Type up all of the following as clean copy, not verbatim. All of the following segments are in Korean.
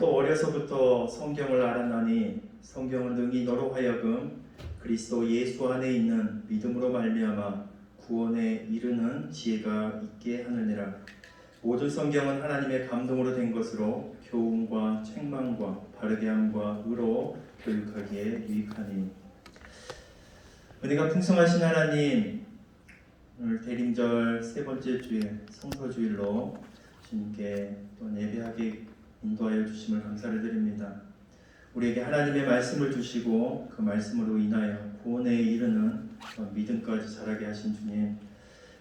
또 어려서부터 성경을 알았나니 성경은 능히 너로 하여금 그리스도 예수 안에 있는 믿음으로 말미암아 구원에 이르는 지혜가 있게 하느니라. 모든 성경은 하나님의 감동으로 된 것으로 교훈과 책망과 바르게 함과 의로 교육하기에 유익하니. 은혜가 풍성하신 하나님, 오늘 대림절 세 번째 주일 성서주일로 주님께 또 예배하게 인도하여 주심을 감사를 드립니다. 우리에게 하나님의 말씀을 주시고 그 말씀으로 인하여 구원에 이르는 믿음까지 자라게 하신 주님,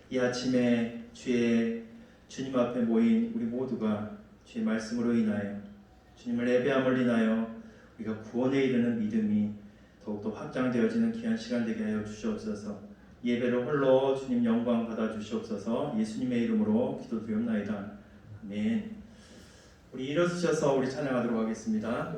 이 아침에 주님 앞에 모인 우리 모두가 주의 말씀으로 인하여 주님을 예배함을 인하여 우리가 구원에 이르는 믿음이 더욱더 확장되어지는 귀한 시간 되게 하여 주시옵소서. 예배를 홀로 주님 영광 받아 주시옵소서. 예수님의 이름으로 기도드리옵나이다. 아멘. 우리 일어서셔서 우리 찬양하도록 하겠습니다.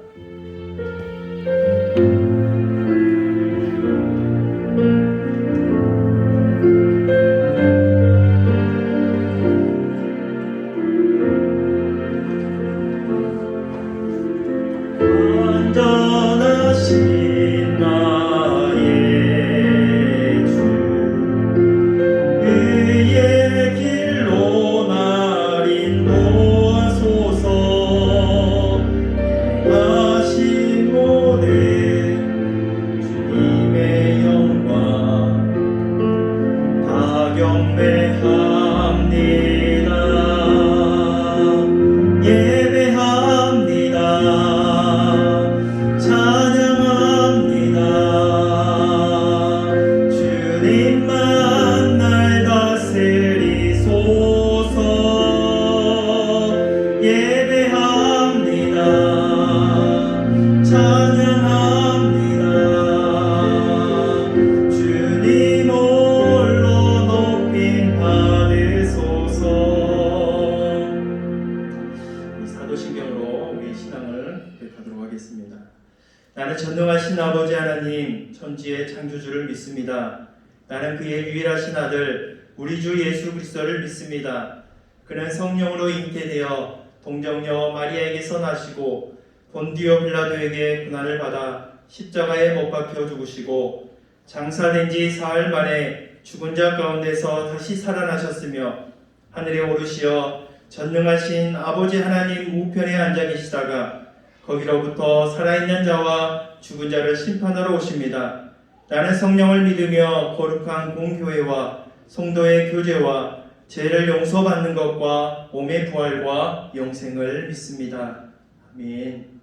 나는 전능하신 아버지 하나님, 천지의 창조주를 믿습니다. 나는 그의 유일하신 아들 우리 주 예수 그리스도를 믿습니다. 그는 성령으로 잉태되어 동정녀 마리아에게서 나시고 본디오 빌라도에게 고난을 받아 십자가에 못 박혀 죽으시고 장사된 지 사흘 만에 죽은 자 가운데서 다시 살아나셨으며 하늘에 오르시어 전능하신 아버지 하나님 우편에 앉아 계시다가 거기로부터 살아있는 자와 죽은 자를 심판하러 오십니다. 나는 성령을 믿으며 거룩한 공교회와 성도의 교제와 죄를 용서받는 것과 몸의 부활과 영생을 믿습니다. 아멘.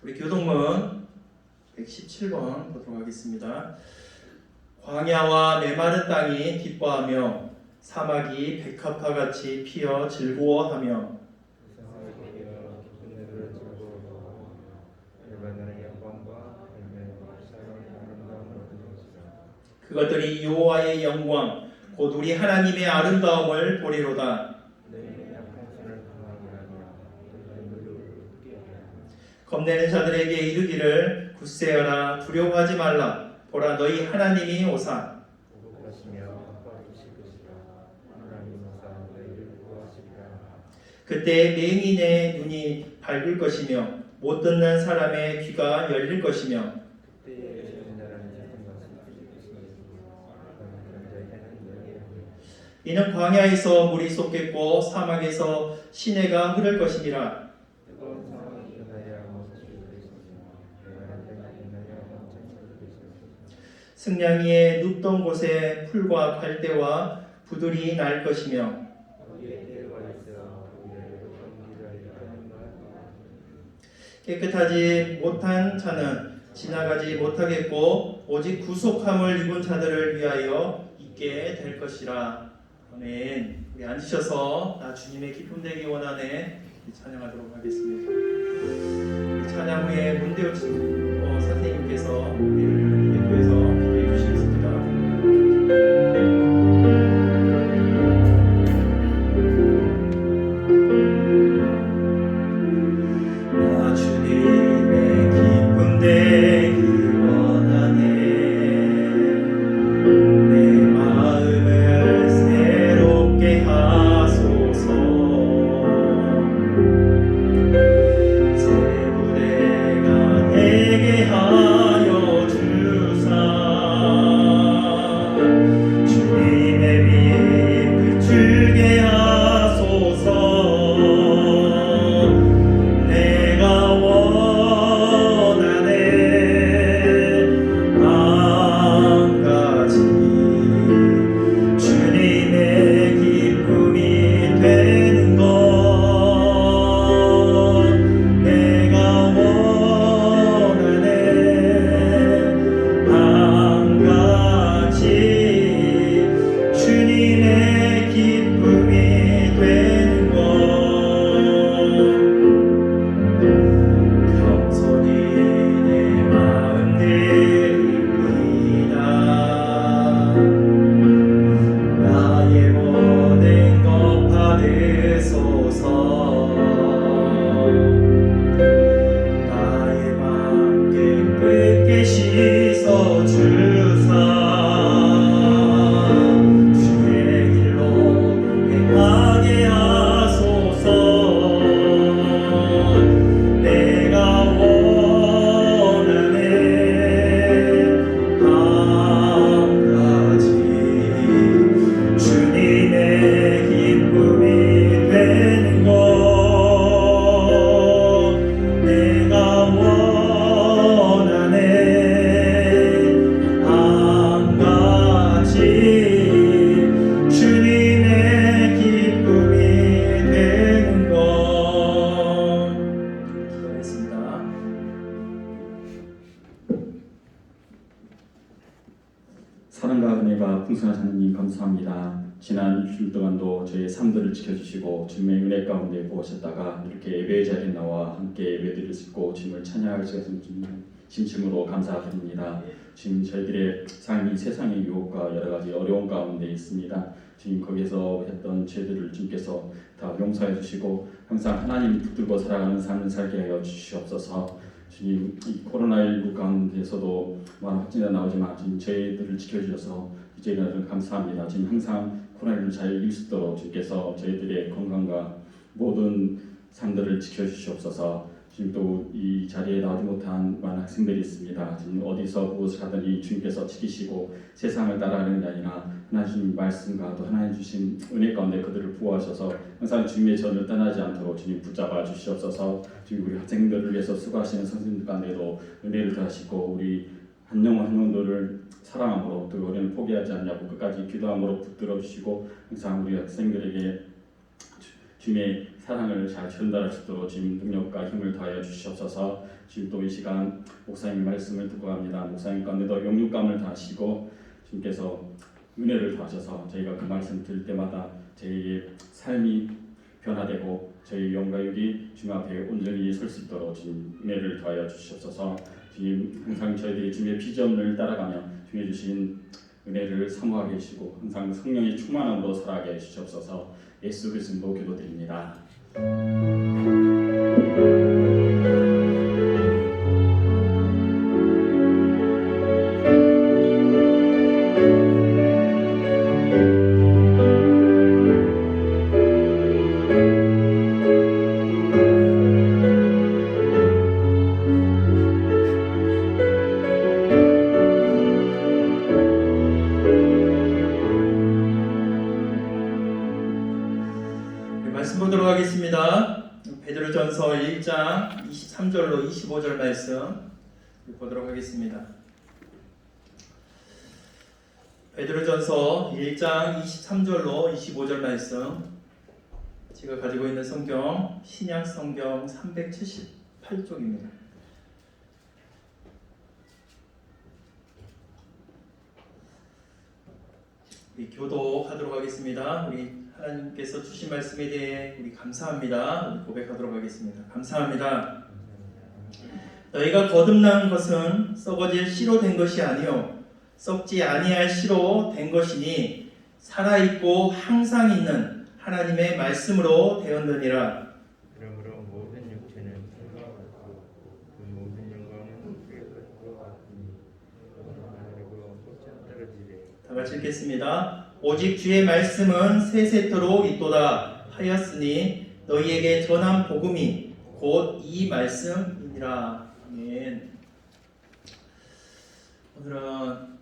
우리 교동문 117번 보도록 하겠습니다. 광야와 메마른 땅이 기뻐하며 사막이 백합화같이 피어 즐거워하며 그것들이 여호와의 영광 곧 우리 하나님의 아름다움을 보리로다. 겁내는 자들에게 이르기를 굳세어라 두려워하지 말라. 보라 너희 하나님이 오사. 그때 맹인의 눈이 밝을 것이며 못 듣는 사람의 귀가 열릴 것이며 이는 광야에서 물이 쏟겠고 사막에서 시내가 흐를 것이니라. 승냥이의 눕던 곳에 풀과 갈대와 부들이 날 것이며 깨끗하지 못한 자는 지나가지 못하겠고 오직 구속함을 입은 자들을 위하여 있게 될 것이라. 아멘. 우리 앉으셔서 나 주님의 기쁨 되기 원하네 찬양하도록 하겠습니다. 이 찬양 후에 문대호 선생님께서 우리를 예배해서 기도해 주시겠습니다. 나 주님의 기쁨 되기 하소서. 나의 맘 깨끗게 씻어 주사 주의 길로 행하게 하소서. 내가 원하네 한 가지 주님의 기쁨이 되는 것. 내가 원하네 한 가지 주님의 기쁨이 되는 것. 기도하겠습니다. 사랑과 은혜가 풍성하신 하나님 감사합니다. 지난 일주일 동안도 저희의 삶들을 지켜주시고 주님의 은혜 가운데 보셨다가 이렇게 예배의 자리에 나와 함께 예배드릴 수 있고 주님을 찬양할 수 있는 진심으로 감사드립니다. 지금 저희들의 삶이 세상의 유혹과 여러 가지 어려운 가운데 있습니다. 주님 거기서 했던 죄들을 주님께서 다 용서해 주시고 항상 하나님 붙들고 살아가는 삶을 살게 하여 주시옵소서. 주님 이 코로나19 가운데서도 많은 확진자 나오지만 주님 저희들을 지켜주셔서 이제는 감사합니다. 지금 항상 코로나19를 잘 이길 수 있도록 주님께서 저희들의 건강과 모든 삶들을 지켜주시옵소서. 지금 또 이 자리에 나오지 못한 많은 학생들이 있습니다. 지금 어디서 무엇을 하든지 주님께서 지키시고 세상을 따라가는 게 아니라 하나님 말씀과 또 하나님 주신 은혜 가운데 그들을 보호하셔서 항상 주님의 전을 떠나지 않도록 주님 붙잡아 주시옵소서. 주님 우리 학생들을 위해서 수고하시는 선생님들 가운데도 은혜를 더하시고 우리 한 영혼 한 영혼들을 사랑함으로 또 우리는 포기하지 않냐고 끝까지 기도함으로 붙들어 주시고 항상 우리 학생들에게 주님의 사랑을 잘 전달할 수 있도록 주님 능력과 힘을 더하여 주시옵소서. 지금 또 이 시간 목사님 말씀을 듣고 갑니다. 목사님 가운데도 용육감을 다하시고 주님께서 은혜를 더하셔서 저희가 그 말씀 들을 때마다 저희의 삶이 변화되고 저희 영과 육이 주님 앞에 온전히 설 수 있도록 주님 은혜를 더하여 주시옵소서. 주님 항상 저희들이 주님의 비전을 따라가며 주님 주신 은혜를 사모하게 해주시고 항상 성령의 충만함으로 살아가게 해주시옵소서. 예수 그리스도로 기도드립니다. 말씀 보도록 하겠습니다. 베드로전서 1장 23절로 25절 말씀 보도록 하겠습니다. 베드로전서 1장 23절로 25절 말씀, 제가 가지고 있는 성경 신약 성경 378쪽입니다. 우리 교도하도록 하겠습니다. 우리 하나님께서 주신 말씀에 대해 우리 감사합니다. 우리 고백하도록 하겠습니다. 감사합니다. 너희가 거듭난 것은 썩어질 씨로 된 것이 아니요 썩지 아니할 씨로 된 것이니 살아있고 항상 있는 하나님의 말씀으로 되었느니라. 그러므로 모든 육체는 성과 같고 그 모든 영광은 그리스도와 같으니 하늘이고 꽃처럼 떨어지되. 다 같이 읽겠습니다. 오직 주의 말씀은 세세토록 있도다 하였으니 너희에게 전한 복음이 곧 이 말씀이니라. 아멘. 오늘은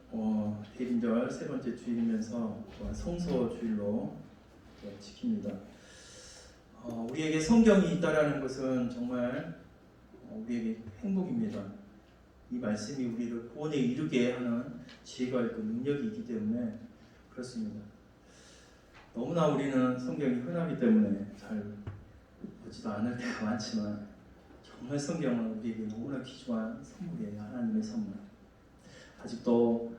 대림절 세 번째 주일이면서 성서 주일로 지킵니다. 우리에게 성경이 있다라는 것은 정말 우리에게 행복입니다. 이 말씀이 우리를 구원에 이르게 하는 지혜가 있고 능력이 있기 때문에 그렇습니다. 너무나 우리는 성경이 흔하기 때문에 잘 보지도 않을 때가 많지만 정말 성경은 우리에게 너무나 귀중한 선물이에요. 하나님의 선물. 아직도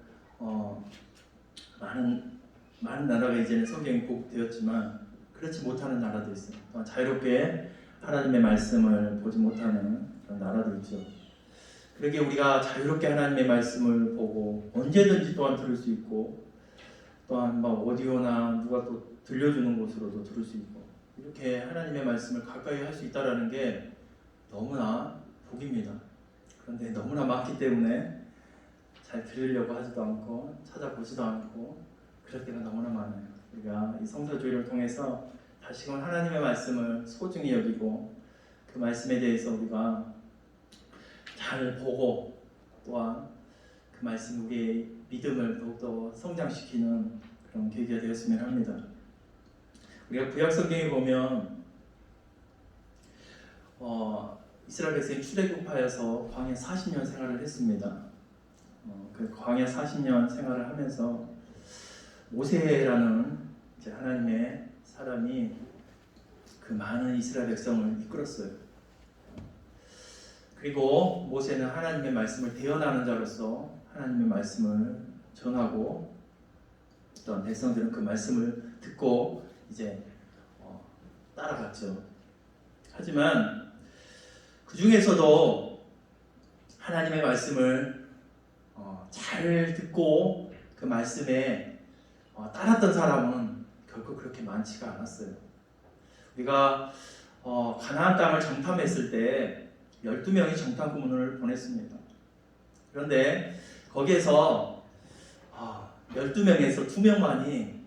많은 나라가 이제는 성경이 보급되었지만 그렇지 못하는 나라도 있어요. 또한 자유롭게 하나님의 말씀을 보지 못하는 그런 나라도 있죠. 그러게 우리가 자유롭게 하나님의 말씀을 보고 언제든지 또한 들을 수 있고 또한 오디오나 누가 또 들려주는 곳으로도 들을 수 있고 이렇게 하나님의 말씀을 가까이 할 수 있다는 게 너무나 복입니다. 그런데 너무나 많기 때문에 잘 들으려고 하지도 않고 찾아보지도 않고 그럴 때가 너무나 많아요. 우리가 이 성서주의를 통해서 다시금 하나님의 말씀을 소중히 여기고 그 말씀에 대해서 우리가 잘 보고 또한 그 말씀 우리의 믿음을 더욱더 성장시키는 그런 계기가 되었으면 합니다. 우리가 구약 성경에 보면 이스라엘 백성이 출애굽하여서 광야 40년 생활을 했습니다. 그 광야 40년 생활을 하면서 모세라는 이제 하나님의 사람이 그 많은 이스라엘 백성을 이끌었어요. 그리고 모세는 하나님의 말씀을 대언하는 자로서 하나님의 말씀을 전하고 어떤 백성들은 그 말씀을 듣고 이제 따라갔죠. 하지만 그 중에서도 하나님의 말씀을 잘 듣고 그 말씀에 따랐던 사람은 결코 그렇게 많지가 않았어요. 우리가 가나안 땅을 정탐했을 때 12명이 정탐 구문을 보냈습니다. 그런데 거기에서 12명에서 2명만이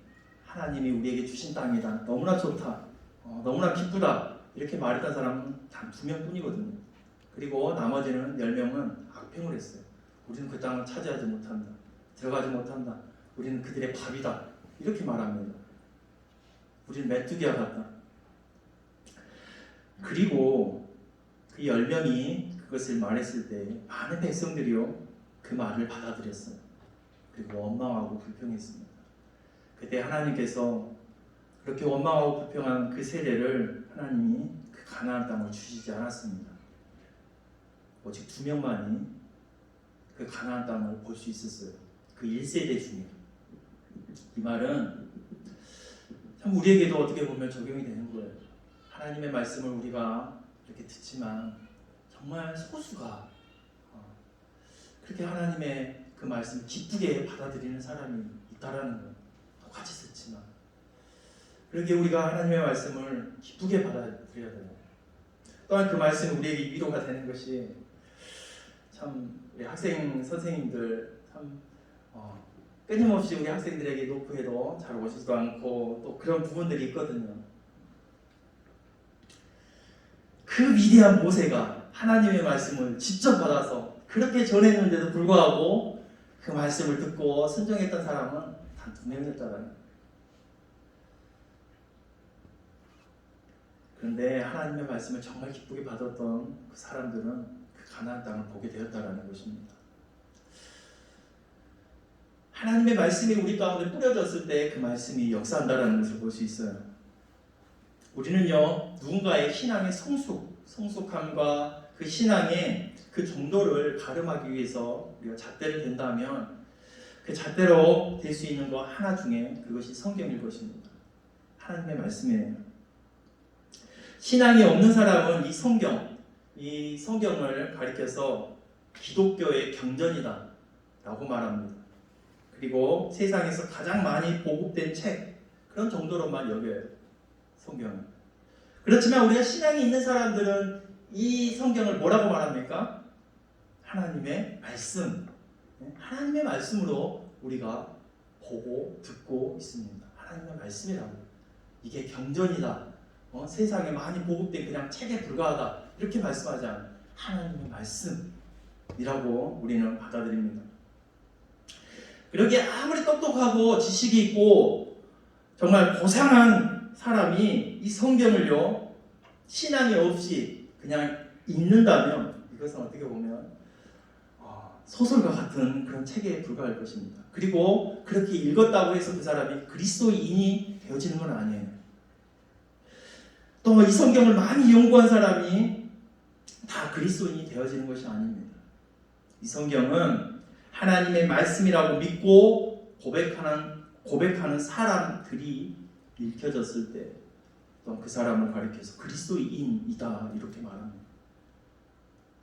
하나님이 우리에게 주신 땅이다, 너무나 좋다, 너무나 기쁘다 이렇게 말했던 사람은 단 2명뿐이거든요. 그리고 나머지는 10명은 악평을 했어요. 우리는 그 땅을 차지하지 못한다, 들어가지 못한다, 우리는 그들의 밥이다 이렇게 말합니다. 우리는 메뚜기와 같다. 그리고 그 10명이 그것을 말했을 때 많은 백성들이요 그 말을 받아들였어요. 그리고 원망하고 불평했습니다. 그때 하나님께서 그렇게 원망하고 불평한 그 세대를 하나님이 그 가나안 땅을 주시지 않았습니다. 오직 2명만이 그 가나안 땅을 볼 수 있었어요. 그 1세대 중에. 이 말은 참 우리에게도 어떻게 보면 적용이 되는 거예요. 하나님의 말씀을 우리가 이렇게 듣지만 정말 소수가 그렇게 하나님의 그 말씀을 기쁘게 받아들이는 사람이 있다라는 거예요. 똑같이 듣지만 그러게 우리가 하나님의 말씀을 기쁘게 받아들여야 돼요. 또한 그 말씀이 우리에게 위로가 되는 것이 참 우리 학생 선생님들 참 끊임없이 우리 학생들에게 노크해도 잘 오지도 않고 또 그런 부분들이 있거든요. 그 위대한 모세가 하나님의 말씀을 직접 받아서 그렇게 전했는데도 불구하고 그 말씀을 듣고 순종했던 사람은 단 2명이었다는. 그런데 하나님의 말씀을 정말 기쁘게 받았던 그 사람들은 그 가나안 땅을 보게 되었다는 것입니다. 하나님의 말씀이 우리 가운데 뿌려졌을 때 그 말씀이 역사한다는 것을 볼 수 있어요. 우리는요 누군가의 신앙의 성숙함과 그 신앙의 그 정도를 가름하기 위해서 우리가 잣대를 댄다면 그 잣대로 될 수 있는 거 하나 중에 그것이 성경일 것입니다. 하나님의 말씀이에요. 신앙이 없는 사람은 이 성경을 가리켜서 기독교의 경전이다 라고 말합니다. 그리고 세상에서 가장 많이 보급된 책 그런 정도로만 여겨요. 성경은. 그렇지만 우리가 신앙이 있는 사람들은 이 성경을 뭐라고 말합니까? 하나님의 말씀, 하나님의 말씀으로 우리가 보고 듣고 있습니다. 하나님의 말씀이라고. 이게 경전이다, 세상에 많이 보급된 그냥 책에 불과하다 이렇게 말씀하지 않아요. 하나님의 말씀이라고 우리는 받아들입니다. 그렇게 아무리 똑똑하고 지식이 있고 정말 고상한 사람이 이 성경을요 신앙이 없이 그냥 읽는다면 이것은 어떻게 보면 소설과 같은 그런 책에 불과할 것입니다. 그리고 그렇게 읽었다고 해서 그 사람이 그리스도인이 되어지는 건 아니에요. 또 이 성경을 많이 연구한 사람이 다 그리스도인이 되어지는 것이 아닙니다. 이 성경은 하나님의 말씀이라고 믿고 고백하는 사람들이 읽혀졌을 때 또 그 사람을 가리켜서 그리스도인이다 이렇게 말합니다.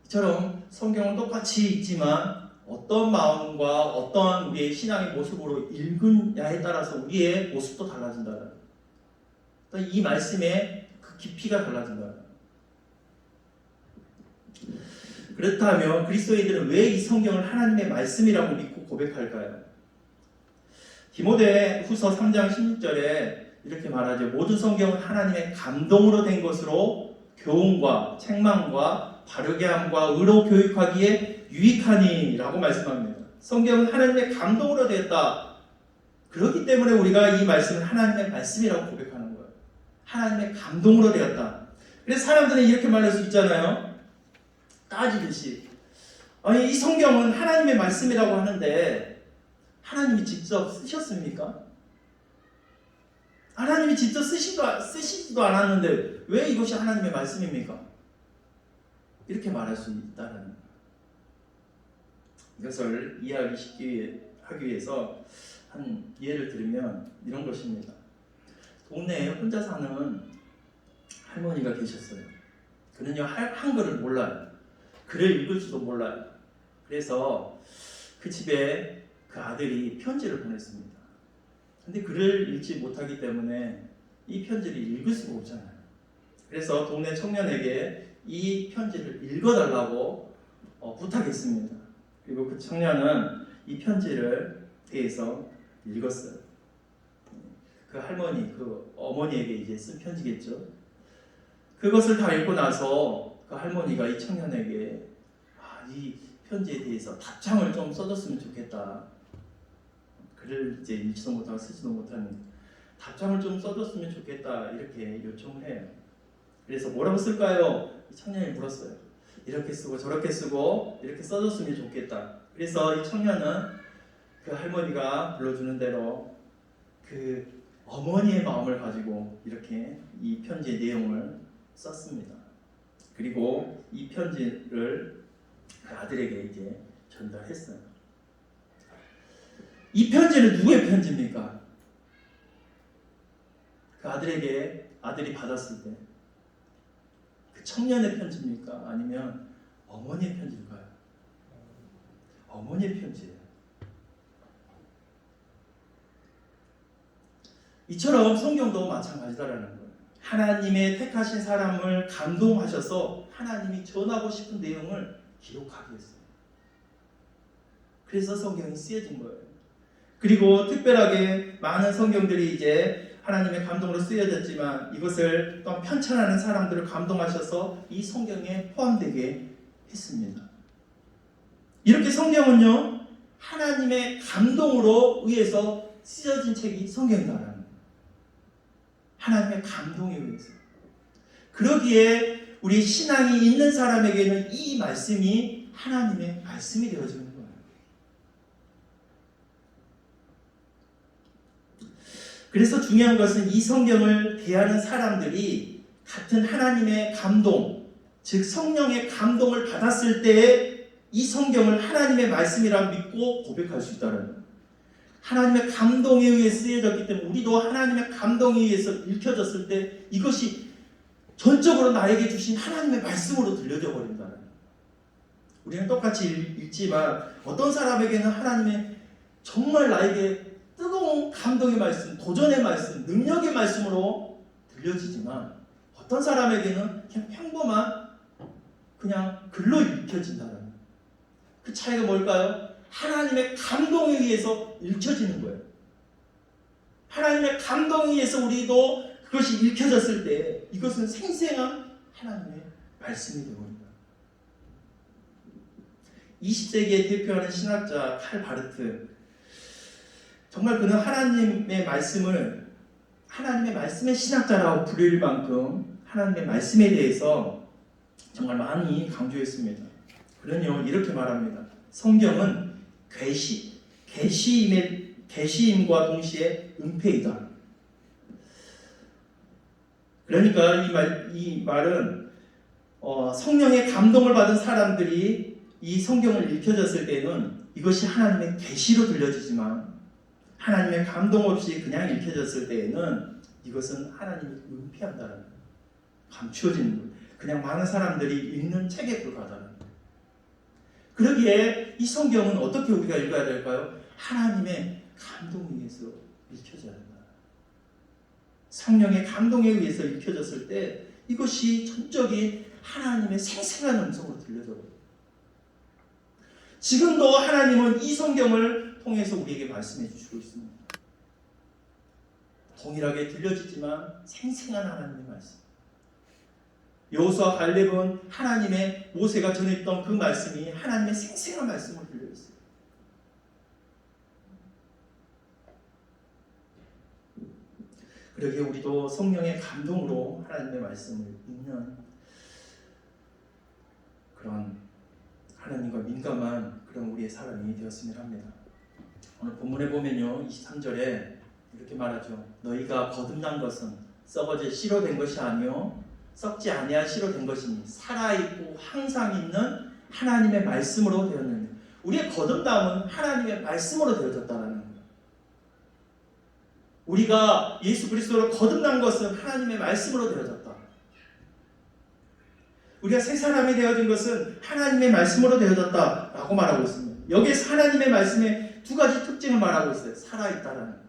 이처럼 성경은 똑같이 있지만 어떤 마음과 어떠한 우리의 신앙의 모습으로 읽느냐에 따라서 우리의 모습도 달라진다. 또 이 말씀의 그 깊이가 달라진 거예요. 그렇다면 그리스도인들은 왜 이 성경을 하나님의 말씀이라고 믿고 고백할까요? 디모데 후서 3장 16절에 이렇게 말하죠. 모든 성경은 하나님의 감동으로 된 것으로 교훈과 책망과 바르게 함과 의로 교육하기에 유익하니 라고 말씀합니다. 성경은 하나님의 감동으로 되었다. 그렇기 때문에 우리가 이 말씀을 하나님의 말씀이라고 고백하는 거예요. 하나님의 감동으로 되었다. 그래서 사람들은 이렇게 말할 수 있잖아요. 따지듯이 아니 이 성경은 하나님의 말씀이라고 하는데 하나님이 직접 쓰셨습니까? 하나님이 직접 쓰시지도 않았는데 왜 이것이 하나님의 말씀입니까? 이렇게 말할 수 있다는 거예요. 이것을 이해하기 쉽게 하기 위해서 한 예를 들면 이런 것입니다. 동네에 혼자 사는 할머니가 계셨어요. 그는요 한글을 몰라요. 글을 읽을 줄도 몰라요. 그래서 그 집에 그 아들이 편지를 보냈습니다. 근데 글을 읽지 못하기 때문에 이 편지를 읽을 수가 없잖아요. 그래서 동네 청년에게 이 편지를 읽어달라고 부탁했습니다. 그리고 그 청년은 이 편지를 대해서 읽었어요. 그 할머니, 그 어머니에게 이제 쓴 편지겠죠. 그것을 다 읽고 나서 그 할머니가 이 청년에게 이 편지에 대해서 답장을 좀 써줬으면 좋겠다. 글을 이제 읽지도 못하고 쓰지도 못하는 답장을 좀 써줬으면 좋겠다 이렇게 요청을 해요. 그래서 뭐라고 쓸까요? 이 청년이 물었어요. 이렇게 쓰고 저렇게 쓰고 이렇게 써줬으면 좋겠다. 그래서 이 청년은 그 할머니가 불러주는 대로 그 어머니의 마음을 가지고 이렇게 이 편지의 내용을 썼습니다. 그리고 이 편지를 그 아들에게 이제 전달했어요. 이 편지는 누구의 편지입니까? 그 아들이 받았을 때 그 청년의 편지입니까? 아니면 어머니의 편지일까요? 어머니의 편지예요. 이처럼 성경도 마찬가지다라는 거예요. 하나님의 택하신 사람을 감동하셔서 하나님이 전하고 싶은 내용을 기록하기 위해서. 그래서 성경이 쓰여진 거예요. 그리고 특별하게 많은 성경들이 이제 하나님의 감동으로 쓰여졌지만 이것을 또 편찬하는 사람들을 감동하셔서 이 성경에 포함되게 했습니다. 이렇게 성경은요 하나님의 감동으로 의해서 쓰여진 책이 성경이다라는 거예요. 하나님의 감동에 의해서. 그러기에 우리 신앙이 있는 사람에게는 이 말씀이 하나님의 말씀이 되어지는 거예요. 그래서 중요한 것은 이 성경을 대하는 사람들이 같은 하나님의 감동, 즉 성령의 감동을 받았을 때에 이 성경을 하나님의 말씀이라 믿고 고백할 수 있다는 거예요. 하나님의 감동에 의해 쓰여졌기 때문에 우리도 하나님의 감동에 의해서 읽혀졌을 때 이것이 전적으로 나에게 주신 하나님의 말씀으로 들려져 버린다는 거예요. 우리는 똑같이 읽지만 어떤 사람에게는 하나님의 정말 나에게 뜨거운 감동의 말씀, 도전의 말씀, 능력의 말씀으로 들려지지만 어떤 사람에게는 그냥 평범한 그냥 글로 읽혀진다는 거예요. 그 차이가 뭘까요? 하나님의 감동에 의해서 읽혀지는 거예요. 하나님의 감동에 의해서 우리도 그것이 읽혀졌을 때 이것은 생생한 하나님의 말씀이 되어버립니다. 20세기에 대표하는 신학자 칼 바르트, 정말 그는 하나님의 말씀을 하나님의 말씀의 신학자라고 부를 만큼 하나님의 말씀에 대해서 정말 많이 강조했습니다. 그는요 이렇게 말합니다. 성경은 계시임과 동시에 은폐이다. 그러니까 이 말은 성령의 감동을 받은 사람들이 이 성경을 읽혀졌을 때는 이것이 하나님의 계시로 들려지지만 하나님의 감동 없이 그냥 읽혀졌을 때에는 이것은 하나님이 은폐한다는 거예요. 감추어지는 거예요. 그냥 많은 사람들이 읽는 책에 불과하다는 거예요. 그러기에 이 성경은 어떻게 우리가 읽어야 될까요? 하나님의 감동에 의해서 읽혀져야 된다. 성령의 감동에 의해서 읽혀졌을 때 이것이 전적인 하나님의 생생한 음성으로 들려져요. 지금도 하나님은 이 성경을 통해서 우리에게 말씀해 주시고 있습니다. 동일하게 들려지지만 생생한 하나님의 말씀. 여호수아 갈렙은 하나님의 모세가 전했던 그 말씀이 하나님의 생생한 말씀을 들려있어요. 그러기에 우리도 성령의 감동으로 하나님의 말씀을 읽는 그런 하나님과 민감한 그런 우리의 사람이 되었으면 합니다. 오늘 본문에 보면요, 23절에 이렇게 말하죠. 너희가 거듭난 것은 썩어질 씨로 된 것이 아니요 썩지 아니할 씨로 된 것이니 살아있고 항상 있는 하나님의 말씀으로 되었느니. 우리의 거듭남은 하나님의 말씀으로 되어졌다는 거예요. 우리가 예수 그리스도로 거듭난 것은 하나님의 말씀으로 되어졌다. 우리가 새 사람이 되어진 것은 하나님의 말씀으로 되어졌다라고 말하고 있습니다. 여기에서 하나님의 말씀의 두 가지 특징을 말하고 있어요. 살아있다라는 것,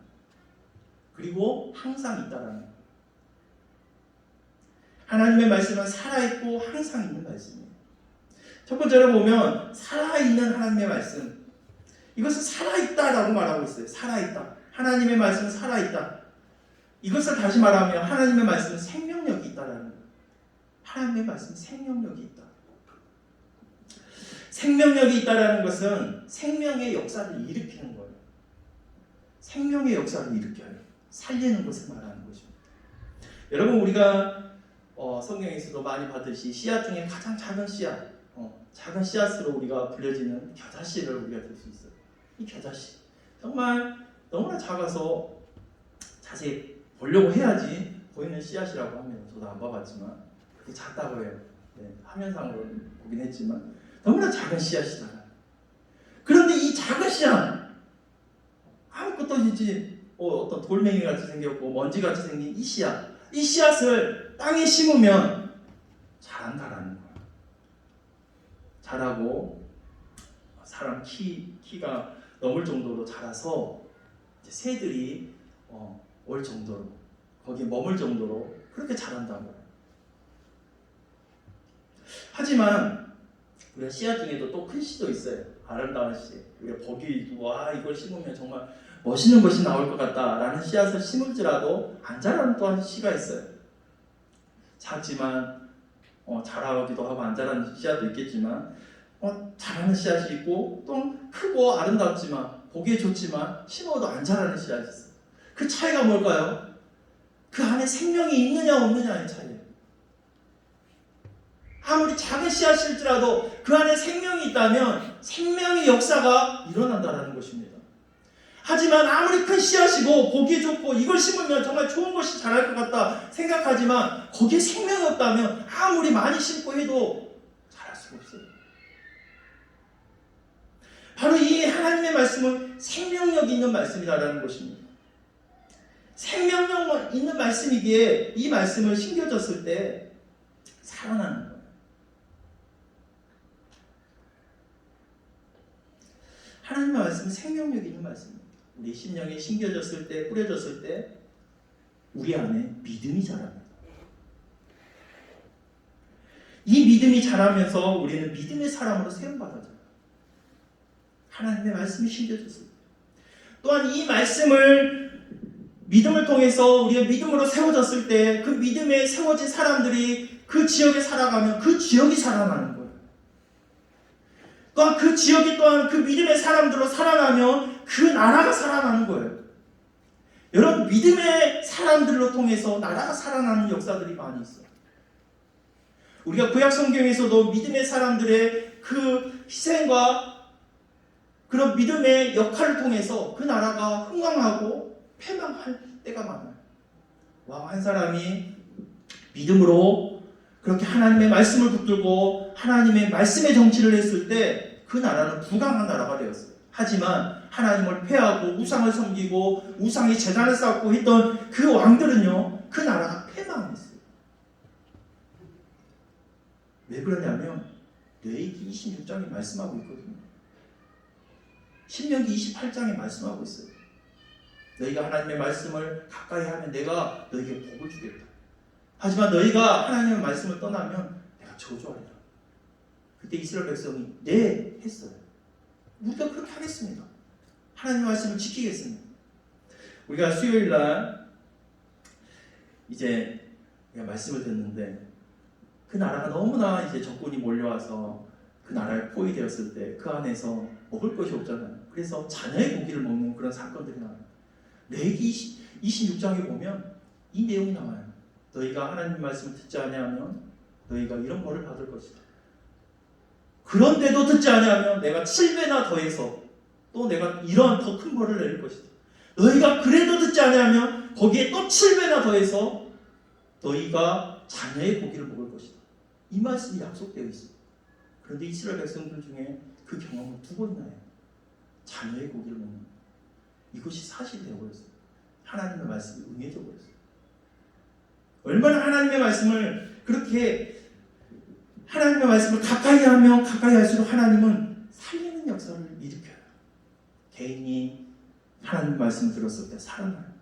그리고 항상 있다라는 것. 하나님의 말씀은 살아있고 항상 있는 말씀이에요. 첫 번째로 보면 살아있는 하나님의 말씀, 이것은 살아있다라고 말하고 있어요. 살아있다. 하나님의 말씀은 살아있다. 이것을 다시 말하면 하나님의 말씀은 생명력이 있다라는 거예요. 하나님의 말씀은 생명력이 있다. 생명력이 있다라는 것은 생명의 역사를 일으키는 거예요. 생명의 역사를 일으켜요. 살리는 것을 말하는 것입니다. 여러분, 우리가 성경에서도 많이 봤듯이 씨앗 중에 가장 작은 씨앗, 작은 씨앗으로 우리가 불려지는 겨자씨를 우리가 들 수 있어요. 이 겨자씨 정말 너무나 작아서 자세히 보려고 해야지 보이는 씨앗이라고 합니다. 저도 안 봐봤지만 그게 작다고 해요. 네, 화면상으로 보긴 했지만 너무나 작은 씨앗이다. 그런데 이 작은 씨앗, 아무것도 아니지, 어떤 돌멩이 같이 생겼고 먼지 같이 생긴 이 씨앗을 땅에 심으면 자란다라는 거예요. 자라고 사람 키가 넘을 정도로 자라서 새들이 올 정도로, 거기에 머물 정도로 그렇게 자란다고 해요. 하지만 우리가 씨앗 중에도 또 큰 씨도 있어요. 아름다운 씨. 우리가 보기 와 이걸 심으면 정말 멋있는 것이 나올 것 같다라는 씨앗을 심을지라도 안 자라는 또한 씨가 있어요. 작지만 자라기도 하고 안 자라는 씨앗도 있겠지만 자라는 씨앗이 있고 또 크고 아름답지만 보기에 좋지만 심어도 안 자라는 씨앗이 있어요. 그 차이가 뭘까요? 그 안에 생명이 있느냐 없느냐의 차이예요. 아무리 작은 씨앗일지라도 그 안에 생명이 있다면 생명의 역사가 일어난다는 것입니다. 하지만 아무리 큰 씨앗이고 보기 좋고 이걸 심으면 정말 좋은 것이 자랄 것 같다 생각하지만 거기에 생명이 없다면 아무리 많이 심고 해도 자랄 수가 없어요. 바로 이 하나님의 말씀은 생명력 있는 말씀이라는 것입니다. 생명력 있는 말씀이기에 이 말씀을 심겨졌을 때 살아나는 거예요. 하나님의 말씀은 생명력 있는 말씀입니다. 우리 심령이 심겨졌을 때, 뿌려졌을 때 우리 안에 믿음이 자랍니다. 이 믿음이 자라면서 우리는 믿음의 사람으로 세움받아져요. 하나님의 말씀이 심겨졌을 때. 또한 이 말씀을 믿음을 통해서 우리가 믿음으로 세워졌을 때 그 믿음에 세워진 사람들이 그 지역에 살아가면 그 지역이 살아나는 거예요. 또한 그 지역이 또한 그 믿음의 사람들로 살아나면 그 나라가 살아나는 거예요. 여러분, 믿음의 사람들로 통해서 나라가 살아나는 역사들이 많이 있어요. 우리가 구약 성경에서도 믿음의 사람들의 그 희생과 그런 믿음의 역할을 통해서 그 나라가 흥왕하고 패망할 때가 많아요. 왕 한 사람이 믿음으로 그렇게 하나님의 말씀을 붙들고 하나님의 말씀의 정치를 했을 때 그 나라는 부강한 나라가 되었어요. 하지만 하나님을 패하고 우상을 섬기고 우상의 제단을 쌓고 했던 그 왕들은요, 그 나라가 패망했어요. 왜 그러냐면 레위기 26장에 말씀하고 있거든요. 신명기 28장에 말씀하고 있어요. 너희가 하나님의 말씀을 가까이 하면 내가 너희에게 복을 주겠다. 하지만 너희가 하나님의 말씀을 떠나면 내가 저주하리라. 그때 이스라엘 백성이 네 했어요. 우리가 그렇게 하겠습니다. 하나님의 말씀을 지키겠습니다. 우리가 수요일 날 이제 우리가 말씀을 듣는데 그 나라가 너무나 이제 적군이 몰려와서 그 나라에 포위되었을 때 그 안에서 먹을 것이 없잖아요. 그래서 자녀의 고기를 먹는 그런 사건들이 나와요. 레위기 26장에 보면 이 내용이 나와요. 너희가 하나님의 말씀을 듣지 아니하면 너희가 이런 벌을 받을 것이다. 그런데도 듣지 아니하면 내가 7배나 더해서 또 내가 이러한 더 큰 벌을 내릴 것이다. 너희가 그래도 듣지 아니하면 거기에 또 7배나 더해서 너희가 자녀의 고기를 먹을 것이다. 이 말씀이 약속되어 있습니다. 그런데 이스라엘 백성들 중에 그 경험을 두 번이나 해요. 자녀의 고기를 먹는 것. 이것이 사실이 되어버렸어요. 하나님의 말씀이 응해져 버렸어요. 얼마나 하나님의 말씀을 그렇게 하나님의 말씀을 가까이 하면 가까이 할수록 하나님은 살리는 역사를 일으켜요. 개인이 하나님의 말씀을 들었을 때 살아나요.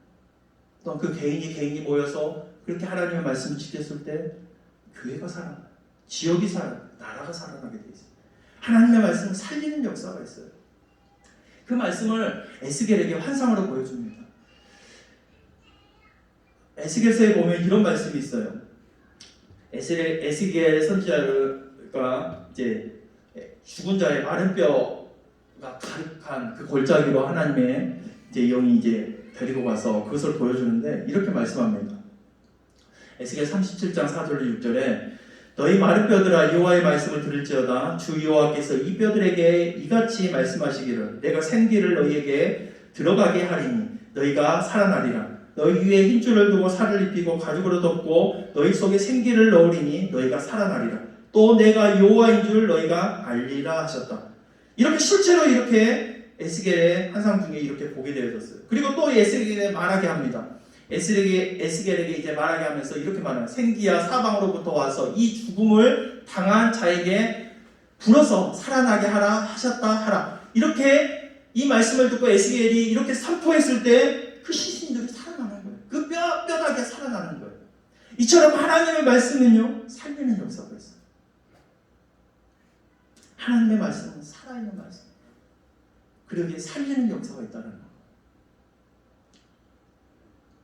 또 그 개인이 모여서 그렇게 하나님의 말씀을 지켰을 때 교회가 살아나요. 지역이 살아나요. 나라가 살아나게 돼 있어요. 하나님의 말씀을 살리는 역사가 있어요. 그 말씀을 에스겔에게 환상으로 보여줍니다. 에스겔서에 보면 이런 말씀이 있어요. 에스겔 선지자가 이제 죽은 자의 마른 뼈가 가득한 그 골짜기로 하나님의 이제 영이 이제 데리고 가서 그것을 보여주는데 이렇게 말씀합니다. 에스겔 37장 4절 6절에 너희 마른 뼈들아 여호와의 말씀을 들을지어다 주 여호와께서 이 뼈들에게 이같이 말씀하시기를 내가 생기를 너희에게 들어가게 하리니 너희가 살아나리라. 너희 위에 흰줄을 두고 살을 입히고 가죽으로 덮고 너희 속에 생기를 넣으리니 너희가 살아나리라. 또 내가 여호와인 줄 너희가 알리라 하셨다. 이렇게 실제로 이렇게 에스겔의 환상 중에 이렇게 보게 되어졌어요. 그리고 또 에스겔에 말하게 합니다. 에스겔에게 이제 말하게 하면서 이렇게 말해요. 생기야 사방으로부터 와서 이 죽음을 당한 자에게 불어서 살아나게 하라 하셨다 하라. 이렇게 이 말씀을 듣고 에스겔이 이렇게 선포했을 때 그 시신들이 살아나는 거예요. 그 뼈다귀가 살아나는 거예요. 이처럼 하나님의 말씀은요 살리는 역사가 있어요. 하나님의 말씀은 살아있는 말씀. 그러기에 살리는 역사가 있다는 거예요.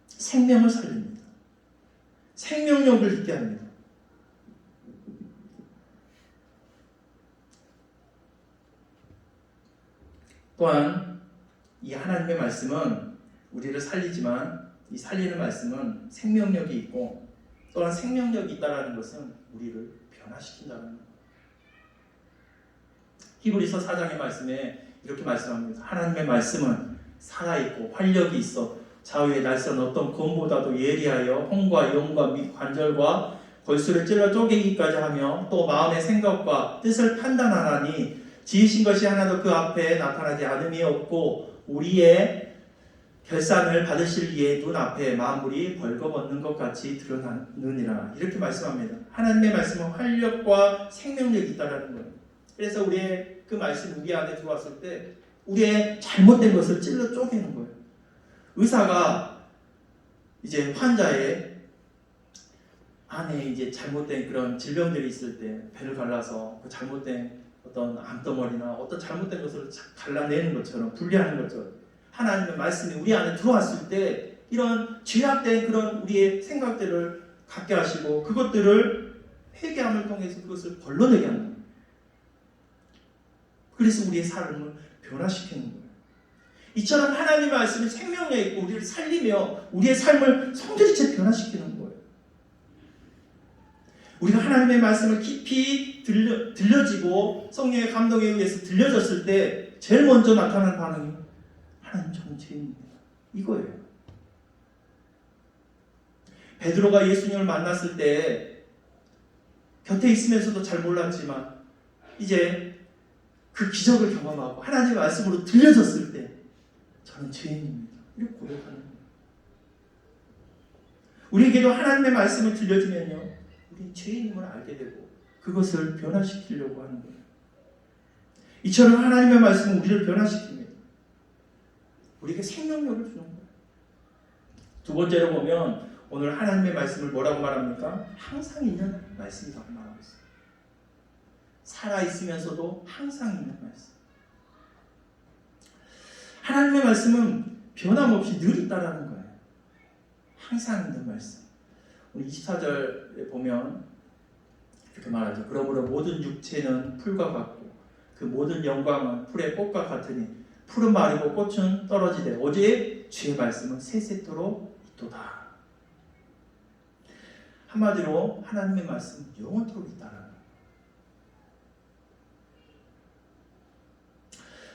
생명을 살립니다. 생명력을 있게 합니다. 또한 이 하나님의 말씀은 우리를 살리지만 이 살리는 말씀은 생명력이 있고 또한 생명력이 있다는 것은 우리를 변화시킨다는 거예요. 히브리서 4장의 말씀에 이렇게 말씀합니다. 하나님의 말씀은 살아있고 활력이 있어 좌우의 날선 어떤 검보다도 예리하여 혼과 영과 및 관절과 골수를 찔러 쪼개기까지 하며 또 마음의 생각과 뜻을 판단하나니 지으신 것이 하나도 그 앞에 나타나지 않음이 없고 우리의 결산을 받으실 이의 눈앞에 만물이 벌거벗는 것 같이 드러나느니라. 이렇게 말씀합니다. 하나님의 말씀은 활력과 생명력이 있다는 거예요. 그래서 우리의 그 말씀 우리 안에 들어왔을 때 우리의 잘못된 것을 찔러 쪼개는 거예요. 의사가 이제 환자의 안에 이제 잘못된 그런 질병들이 있을 때 배를 갈라서 그 잘못된 어떤 암덩어리나 어떤 잘못된 것을 갈라내는 것처럼 분리하는 것처럼 하나님의 말씀이 우리 안에 들어왔을 때 이런 죄악된 그런 우리의 생각들을 갖게 하시고 그것들을 회개함을 통해서 그것을 걸러내게 한다. 그래서 우리의 삶을 변화시키는 거예요. 이처럼 하나님의 말씀이 생명력 있고 우리를 살리며 우리의 삶을 성전이체 변화시키는 거예요. 우리가 하나님의 말씀을 깊이 들려지고 성령의 감동에 의해서 들려졌을 때 제일 먼저 나타나는 반응이 하나님 저는 죄인입니다. 이거예요. 베드로가 예수님을 만났을 때 곁에 있으면서도 잘 몰랐지만 이제 그 기적을 경험하고 하나님의 말씀으로 들려졌을 때 저는 죄인입니다. 이렇게 고백하는 거예요. 우리에게도 하나님의 말씀을 들려주면요 우리 죄인임을 알게 되고 그것을 변화시키려고 하는 거예요. 이처럼 하나님의 말씀은 우리를 변화시킵니다. 우리에게 생명력을 주는 거예요. 두 번째로 보면 오늘 하나님의 말씀을 뭐라고 말합니까? 항상 있는 말씀이라고 말하고 있어요. 살아있으면서도 항상 있는 말씀. 하나님의 말씀은 변함없이 늘 있다라는 거예요. 항상 있는 말씀. 우리 24절에 보면 이렇게 말하죠. 그러므로 모든 육체는 풀과 같고 그 모든 영광은 풀의 꽃과 같으니 풀은 마르고 꽃은 떨어지되 오직 주의 말씀은 세세토록 있도다. 한마디로 하나님의 말씀은 영원토록 있다라는 거예요.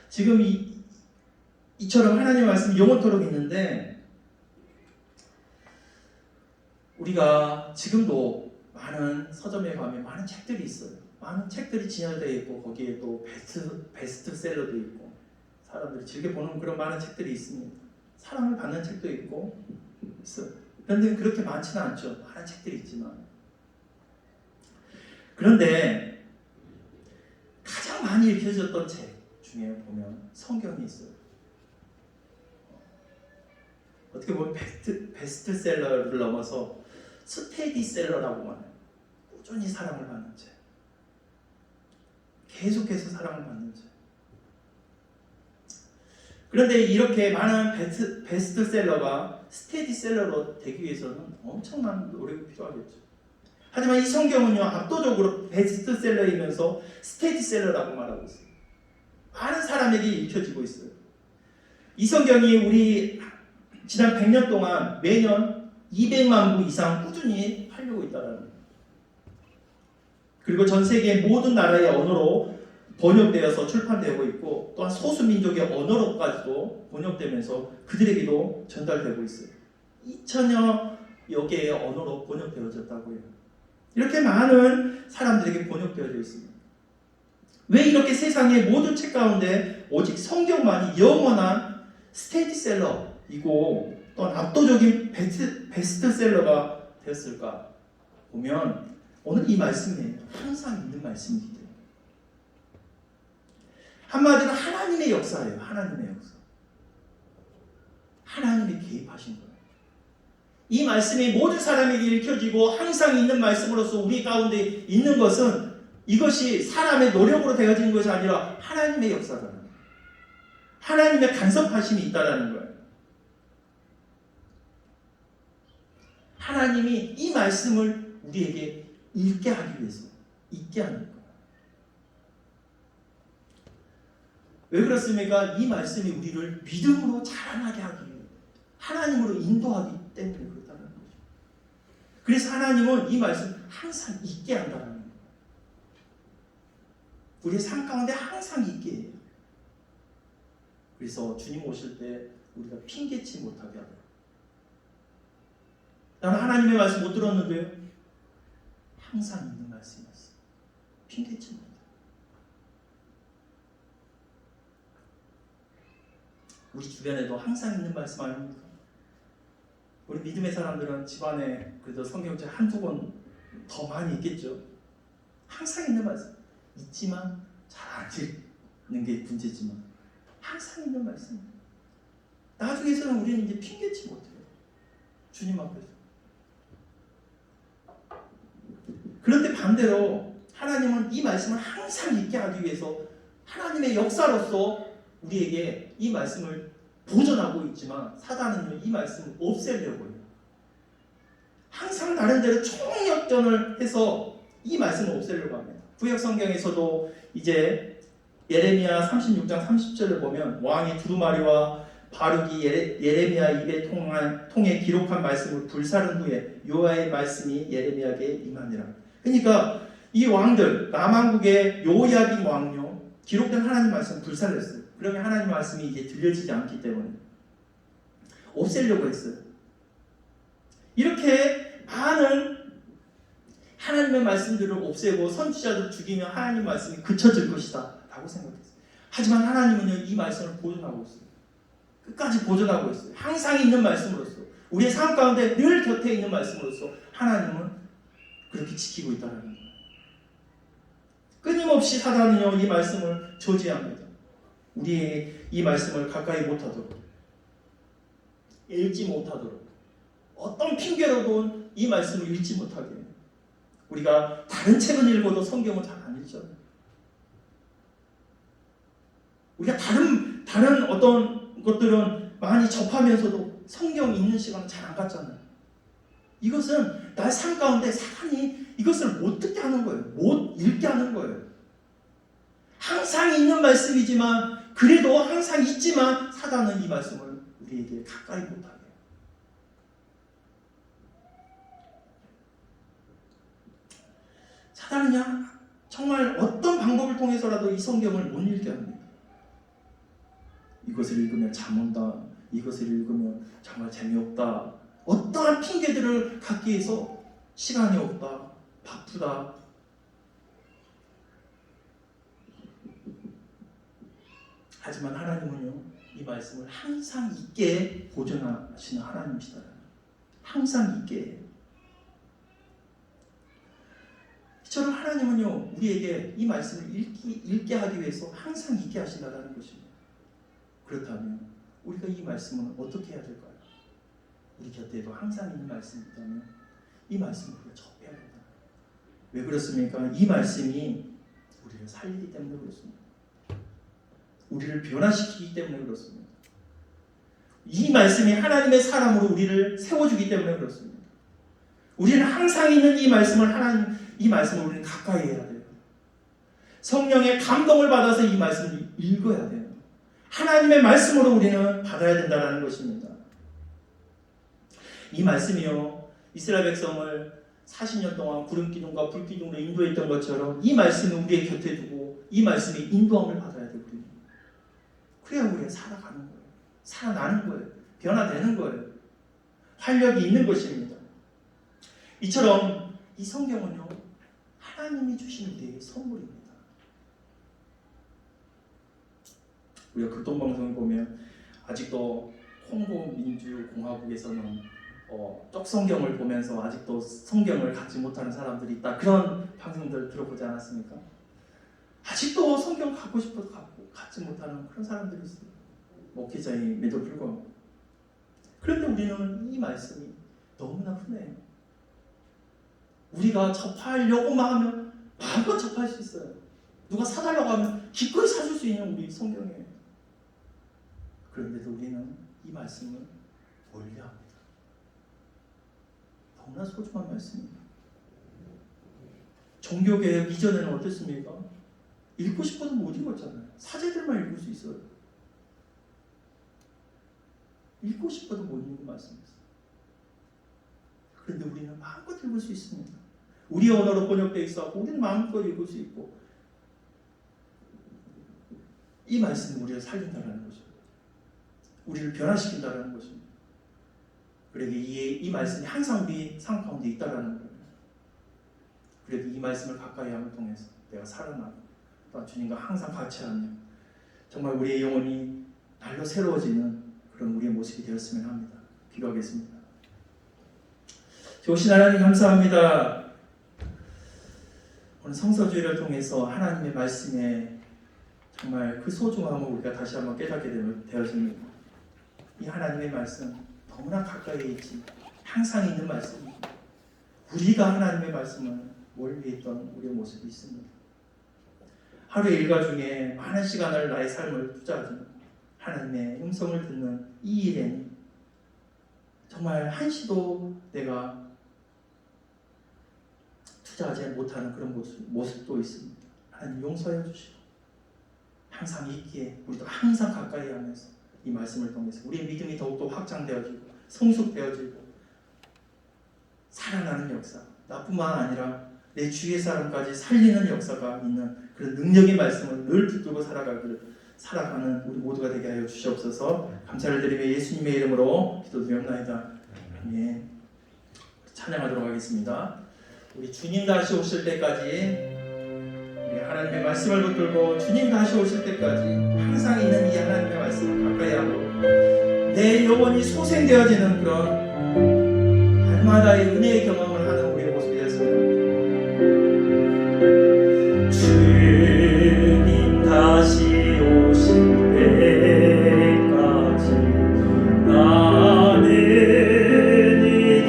지금 이처럼 하나님의 말씀이 영원토록 있는데 우리가 지금도 많은 서점에 가면 많은 책들이 있어요. 많은 책들이 진열되어 있고 거기에 또 베스트셀러도 있고 사람들이 즐겨 보는 그런 많은 책들이 있습니다. 사랑을 받는 책도 있고 있어요. 그런데 그렇게 많지는 않죠. 많은 책들이 있지만 그런데 가장 많이 읽혀졌던 책 중에 보면 성경이 있어요. 어떻게 보면 베스트셀러를 넘어서 스테디셀러라고 말해요. 꾸준히 사랑을 받는 책. 계속해서 사랑을 받는 책. 그런데 이렇게 많은 베스트셀러가 스테디셀러로 되기 위해서는 엄청난 노력이 필요하겠죠. 하지만 이 성경은요, 압도적으로 베스트셀러이면서 스테디셀러라고 말하고 있어요. 많은 사람에게 읽혀지고 있어요. 이 성경이 우리 지난 100년 동안 매년 200만 부 이상 꾸준히 팔리고 있다는 거예요. 그리고 전 세계 모든 나라의 언어로 번역되어서 출판되고 있고 또한 소수민족의 언어로까지도 번역되면서 그들에게도 전달되고 있어요. 2천여 개의 언어로 번역되어졌다고 해요. 이렇게 많은 사람들에게 번역되어져 있습니다. 왜 이렇게 세상의 모든 책 가운데 오직 성경만이 영원한 스테디셀러이고 또한 압도적인 베스트셀러가 되었을까 보면 오늘 이 말씀이 항상 있는 말씀이기 때문에 한마디로 하나님의 역사예요. 하나님의 역사. 하나님이 개입하신 거예요. 이 말씀이 모든 사람에게 읽혀지고 항상 있는 말씀으로서 우리 가운데 있는 것은 이것이 사람의 노력으로 되어지는 것이 아니라 하나님의 역사라는 거예요. 하나님의 간섭하심이 있다는 거예요. 하나님이 이 말씀을 우리에게 읽게 하기 위해서 있게 하는 거예요. 왜 그렇습니까? 이 말씀이 우리를 믿음으로 자라나게 하기 위해 하나님으로 인도하기 때문에 그렇다는 거죠. 그래서 하나님은 이 말씀 항상 있게 한다는 거예요. 우리의 삶 가운데 항상 있게 해요. 그래서 주님 오실 때 우리가 핑계치 못하게 하고 나는 하나님의 말씀 못 들었는데요. 항상 있는 말씀이었어요. 핑계치 못해. 우리 주변에도 항상 있는 말씀 아닙니까? 우리 믿음의 사람들은 집안에 그래도 성경책 한두 권 더 많이 있겠죠. 항상 있는 말씀. 있지만 잘 안 읽는 게 문제지만 항상 있는 말씀. 나중에서는 우리는 이제 핑계치 못해요. 주님 앞에서. 그런데 반대로 하나님은 이 말씀을 항상 있게 하기 위해서 하나님의 역사로서 우리에게 이 말씀을 보존하고 있지만 사단은 이 말씀을 없애려고 해요. 항상 나름대로 총력전을 해서 이 말씀을 없애려고 합니다. 구약 성경에서도 이제 예레미야 36장 30절을 보면 왕이 두루마리와 바룩이 예레미야 입에 통해 기록한 말씀을 불사른 후에 여호와의 말씀이 예레미야에게 임하니라. 그러니까 이 왕들 남왕국의 요야긴 왕요 기록된 하나님 말씀 불살렸어요. 그러면 하나님 말씀이 이제 들려지지 않기 때문에 없애려고 했어요. 이렇게 많은 하나님의 말씀들을 없애고 선지자들 죽이면 하나님 말씀이 그쳐질 것이다 라고 생각했어요. 하지만 하나님은요 이 말씀을 보존하고 있어요. 끝까지 보존하고 있어요. 항상 있는 말씀으로서 우리의 삶 가운데 늘 곁에 있는 말씀으로서 하나님은 그렇게 지키고 있다는 거예요. 끊임없이 사단은요 이 말씀을 저지합니다. 우리의 이 말씀을 가까이 못하도록 읽지 못하도록 어떤 핑계로도 이 말씀을 읽지 못하게 해요. 우리가 다른 책은 읽어도 성경은 잘 안 읽잖아요. 우리가 다른 어떤 것들은 많이 접하면서도 성경 읽는 시간은 잘 안 갖잖아요. 이것은 나의 삶 가운데 사탄이 이것을 못 듣게 하는 거예요. 못 읽게 하는 거예요. 항상 있는 말씀이지만, 그래도 항상 있지만 사단은 이 말씀을 우리에게 가까이 못하게 해요. 사단은요, 정말 어떤 방법을 통해서라도 이 성경을 못 읽게 합니다. 이것을 읽으면 잠 온다. 이것을 읽으면 정말 재미없다. 어떠한 핑계들을 갖기 위해서 시간이 없다. 바쁘다. 하지만 하나님은요, 이 말씀을 항상 있게 보존하시는 하나님이시다. 항상 있게 해요. 이처럼 하나님은요, 우리에게 이 말씀을 읽게 하기 위해서 항상 있게 하신다는 것입니다. 그렇다면 우리가 이 말씀을 어떻게 해야 될까요? 우리 곁에도 항상 있는 말씀이 있다면 이 말씀을 우리가 접해야 된다. 왜 그렇습니까? 이 말씀이 우리를 살리기 때문에 그렇습니다. 우리를 변화시키기 때문에 그렇습니다. 이 말씀이 하나님의 사람으로 우리를 세워주기 때문에 그렇습니다. 우리는 항상 있는 이 말씀을 우리는 가까이 해야 돼요. 성령의 감동을 받아서 이 말씀을 읽어야 돼요. 하나님의 말씀으로 우리는 받아야 된다는 것입니다. 이 말씀이요, 이스라엘 백성을 40년 동안 구름기둥과 불기둥으로 인도했던 것처럼 이 말씀을 우리의 곁에 두고 이 말씀이 인도함을 받아야 돼요. 그래야 우리가 살아가는 거예요. 살아나는 거예요. 변화되는 거예요. 활력이 있는 것입니다. 이처럼 이 성경은요, 하나님이 주신 우리의 선물입니다. 우리가 극동방송을 보면 아직도 콩고 민주공화국에서는 쪽성경을 보면서 아직도 성경을 갖지 못하는 사람들이 있다. 그런 방송들 들어보지 않았습니까? 아직도 성경 갖고 싶어도 갖지 못하는 그런 사람들이 있어요. 목회자임에도 불구하고. 그런데 우리는 이 말씀이 너무나 흔해요. 우리가 접하려고만 하면 마음껏 접할 수 있어요. 누가 사달라고 하면 기꺼이 사줄 수 있는 우리 성경이에요. 그런데도 우리는 이 말씀을 멀리합니다. 너무나 소중한 말씀입니다. 종교개혁 이전에는 어땠습니까? 읽고 싶어도 못 읽었잖아요. 사제들만 읽을 수 있어요. 읽고 싶어도 못 읽는 말씀이었어요. 그런데 우리는 마음껏 읽을 수 있습니다. 우리 언어로 번역되어 있어서 우리는 마음껏 읽을 수 있고, 이 말씀은 우리를 살린다는 것입니다. 우리를 변화시킨다는 것입니다. 그러기 이 말씀이 항상 우리 삶 가운데 있다는 거예요. 그래도 이 말씀을 가까이 함을 통해서 내가 살아나고 또 주님과 항상 같이 하면 정말 우리의 영혼이 날로 새로워지는 그런 우리의 모습이 되었으면 합니다. 기도하겠습니다. 좋으신 하나님 감사합니다. 오늘 성서주의를 통해서 하나님의 말씀에 정말 그 소중함을 우리가 다시 한번 깨닫게 되어집니다. 이 하나님의 말씀 너무나 가까이 있지, 항상 있는 말씀입니다. 우리가 하나님의 말씀을 멀리 있던 우리의 모습이 있습니다. 하루의 일과 중에 많은 시간을 나의 삶을 투자하지만 하나님의 음성을 듣는 이 일에는 정말 한시도 내가 투자하지 못하는 그런 모습도 있습니다. 하나님 용서해 주시고 항상 있기에 우리도 항상 가까이 하면서 이 말씀을 통해서 우리의 믿음이 더욱더 확장되어지고 성숙되어지고 살아나는 역사, 나뿐만 아니라 내 주위의 사람까지 살리는 역사가 있는 그런 능력의 말씀을 늘 붙들고 살아가는 우리 모두가 되게 하여 주시옵소서. 감사를 드리며 예수님의 이름으로 기도드리옵나이다. 예. 찬양하도록 하겠습니다. 우리 주님 다시 오실 때까지, 우리 하나님의 말씀을 붙들고 주님 다시 오실 때까지 항상 있는 이 하나님의 말씀을 가까이 하고 내 영혼이 소생되어지는 그런 날마다의 은혜의 경험을 하는 우리의 모습이 되었습니다. 주님 다시 오실 때까지 나는 이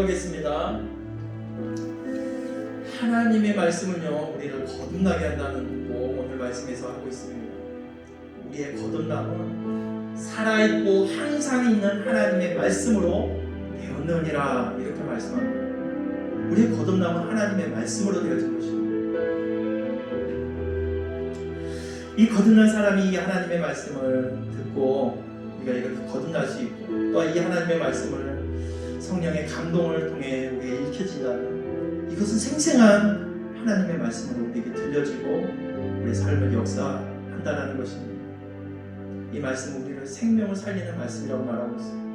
기도하겠습니다. 하나님의 말씀은요 우리를 거듭나게 한다는 거 오늘 말씀에서 하고 있습니다. 우리의 거듭남은 살아있고 항상 있는 하나님의 말씀으로 되었느니라 이렇게 말씀합니다. 우리의 거듭남은 하나님의 말씀으로 되어진 것입니다. 이 거듭난 사람이 이 하나님의 말씀을 듣고 우리가 이렇게 거듭날 수 있고 또 이 하나님의 말씀을 성령의 감동을 통해 우리에게 읽혀진다면 이것은 생생한 하나님의 말씀으로 우리에게 들려지고 우리의 삶을 역사한다는 것입니다. 이 말씀은 우리를 생명을 살리는 말씀이라고 말하고 있습니다.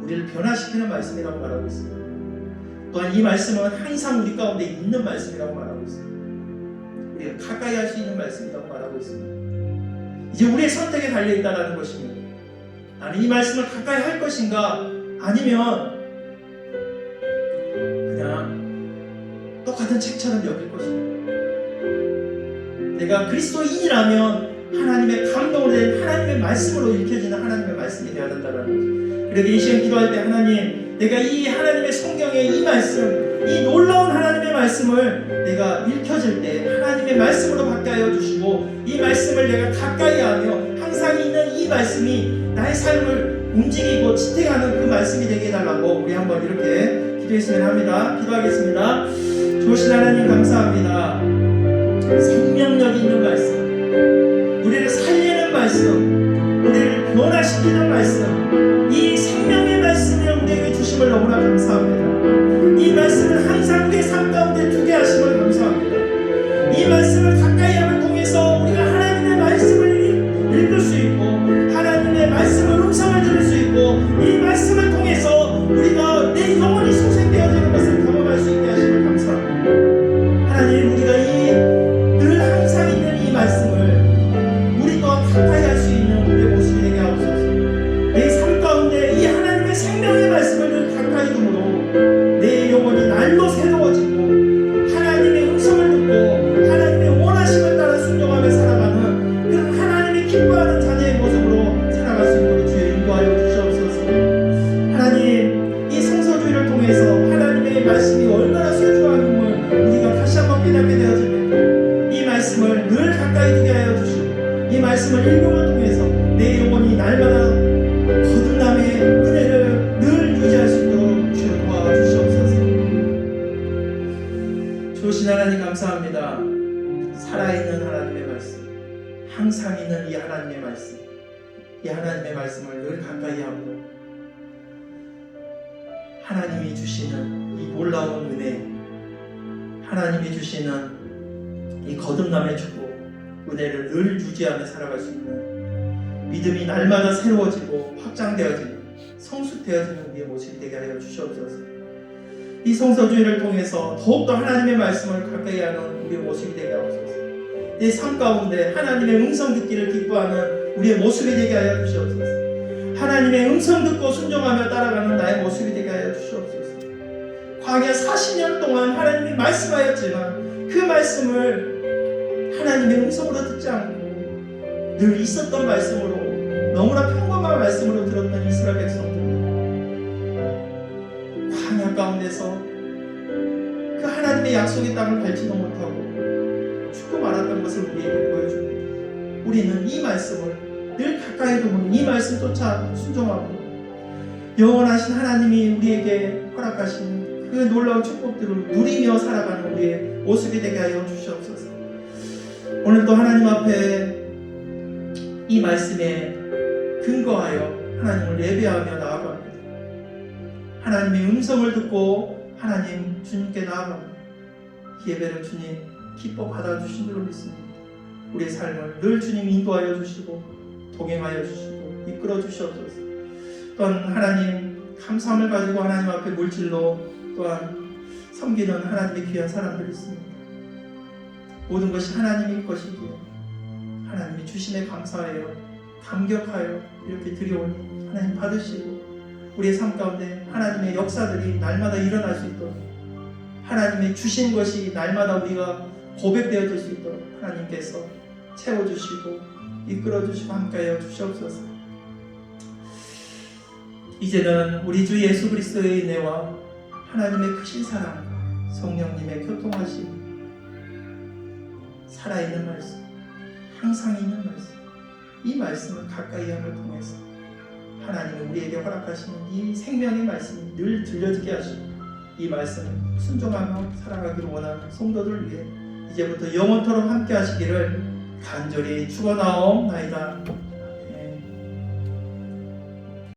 우리를 변화시키는 말씀이라고 말하고 있습니다. 또한 이 말씀은 항상 우리 가운데 있는 말씀이라고 말하고 있습니다. 우리가 가까이 할 수 있는 말씀이라고 말하고 있습니다. 이제 우리의 선택에 달려있다는 것입니다. 나는 이 말씀을 가까이 할 것인가 아니면 그냥 똑같은 책처럼 여길 것입니다. 내가 그리스도인이라면 하나님의 감동으로 된 하나님의 말씀으로 읽혀지는 하나님의 말씀이 되어야 된다는 거죠. 그래서 이 시간 기도할 때 하나님, 내가 이 하나님의 성경의 이 말씀, 이 놀라운 하나님의 말씀을 내가 읽혀질 때 하나님의 말씀으로 받게 하여 주시고 이 말씀을 내가 가까이 하며 항상 있는 이 말씀이 나의 삶을 움직이고 지탱하는 그 말씀이 되게 해달라고 우리 한번 이렇게 기도했으면 합니다. 기도하겠습니다. 좋으신 하나님 감사합니다. 생명력 있는 말씀, 우리를 살리는 말씀, 우리를 변화시키는 말씀, 이 생명의 말씀을 우리에게 주심을 너무나 감사합니다. 이 말씀을 항상 우리의 삶 가운데 두게 하심을 감사합니다. 이 말씀을 가까이 함을 통해서 우리가 하나님의 말씀을 읽을 수 있고 하나님의 말씀을 음성을 들을 수 있고 이 말씀을 통해서 우리가 내 영혼이 소생되어지는 것을 경험할 수 있게 하심을 감사합니다. 하나님, 우리가 늘 항상 있는 이 말씀을 우리 또한 가까이 할 수 있는 우리의 모습이 되게 하옵소서. 내 삶 가운데 이 하나님의 생명의 말씀을 늘 가까이 두므로 내 영혼이 날로 새로워지고 하나님의 음성을 듣고 하나님의 원하심을 따라 순종하며 살아가는 그런 하나님이 기뻐하는 자녀의 모습으로 살아갈 수 있도록 주여 인도하여 주시옵소서. 하나님, 이 성서주의를 통해서 하나님의 말씀이 얼마나 소중함을 우리가 다시 한번 깨닫게 되어집니다. 이 말씀을 늘 가까이 두게 하여 주시고 이 말씀을 읽음을 통해서 내 영혼이 날마다 거듭남의 은혜를 늘 유지할 수 있도록 주여 도와주시옵소서. 좋으신 하나님 감사합니다. 살아있는 하나님의 말씀, 항상 있는 이 하나님의 말씀, 이 하나님의 말씀을 늘 가까이 하고 하나님이 주시는 이 놀라운 은혜, 하나님이 주시는 이 거듭남의 축복, 은혜를 늘 유지하며 살아갈 수 있는 믿음이 날마다 새로워지고 확장되어지는 성숙되어지는 우리의 모습이 되게 하여 주시옵소서. 이 성서주의를 통해서 더욱더 하나님의 말씀을 가까이 하는 우리의 모습이 되게 하옵소서. 내 삶 가운데 하나님의 음성 듣기를 기뻐하는 우리의 모습이 되게 하여 주시옵소서. 하나님의 음성 듣고 순종하며 따라가는 나의 모습이 되게 하여 주시옵소서. 광야 40년 동안 하나님이 말씀하였지만 그 말씀을 하나님의 음성으로 듣지 않고 늘 있었던 말씀으로 너무나 평범한 말씀으로 들었던 이스라엘 백성들, 광야 가운데서 그 하나님의 약속의 땅을 밟지도 못하고 죽고 말았던 것을 우리에게 보여줍니다. 우리는 이 말씀을 늘 가까이 두고 이 말씀 쫓아 순종하고 영원하신 하나님이 우리에게 허락하신 그 놀라운 축복들을 누리며 살아가는 우리의 모습이 되게 하여 주시옵소서. 오늘도 하나님 앞에 이 말씀에 근거하여 하나님을 예배하며 나아갑니다. 하나님의 음성을 듣고 하나님 주님께 나아갑니다. 예배를 주님 기뻐 받아주신 줄로 믿습니다. 우리의 삶을 늘 주님 인도하여 주시고 동행하여 주시고 이끌어 주시옵소서. 또한 하나님 감사함을 가지고 하나님 앞에 물질로 또한 섬기는 하나님의 귀한 사람들이 있습니다. 모든 것이 하나님의 것이기에 하나님이 주심에 감사하여 감격하여 이렇게 드려오니 하나님 받으시고 우리의 삶 가운데 하나님의 역사들이 날마다 일어날 수 있도록 하나님의 주신 것이 날마다 우리가 고백되어질 수 있도록 하나님께서 채워주시고 이끌어주시고 함께하여 주시옵소서. 이제는 우리 주 예수 그리스도의 은혜와 하나님의 크신 사랑, 성령님의 교통하심, 살아있는 말씀, 항상 있는 말씀, 이 말씀을 가까이 함을 통해서 하나님은 우리에게 허락하시는 이 생명의 말씀이 늘 들려지게 하시고 이 말씀을 순종하며 살아가기를 원하는 성도들을 위해 이제부터 영원토록 함께 하시기를 간절히 축원하옵나이다.